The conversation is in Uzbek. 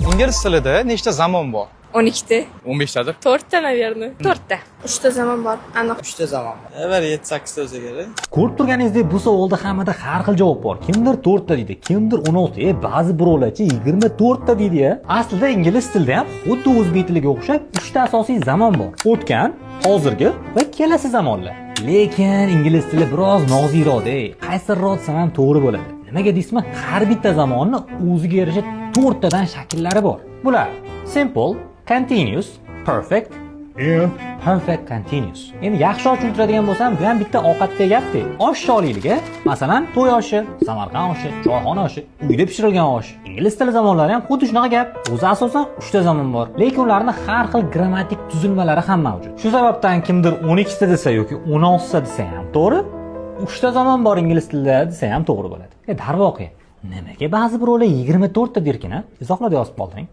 Ingliz tilida nechta zamon bor? 12'te. 15tadir. 4'te, наверное. 4'te. 3 zaman bor. Aniq. 3 zaman bor. Bir 7-8 ta o'ziga kerak. Ko'rib turganingizdek, bu savolda hammada har xil javob bor. Kimdir 4 ta deydi, kimdir 16, ba'zi birovlarchi 24 ta deydi-ya. Aslida ingliz tilida ham xuddi o'zbek tiliga o'xshab 3 ta asosiy zamon bor. O'tgan, hozirgi va kelasi zamonlar. Lekin ingliz tili biroz noziyroq-da. Qaysiroq desam ham to'g'ri bo'ladi. Nimaga deysizmi? Har bitta zamonni o'ziga yarasha 4 tadan shakllari bor. Bular simple, continuous, perfect, perfect continuous. Endi yaxshi tushuntiradigan bo'lsam, bu ham bitta ovqatga gapda. Osh sholiyligi, masalan, to'y oshi, Samarqand oshi, choyxona oshi, uyda pishirilgan osh. Ingliz tili zamonlari ham xuddi shunaqa gap. O'zi asosan 3 ta zamon bor, lekin ularning har xil grammatik tuzilmalari ham mavjud. Shu sababdan kimdir 12 ta desa yoki 16 ta desa ham to'g'ri, 3 ta zamon bor ingliz tilida desa ham to'g'ri bo'ladi. Darvoqe, nimaga ba'zi birovlar 24 ta derkin, izohlarda yozib qoldiring.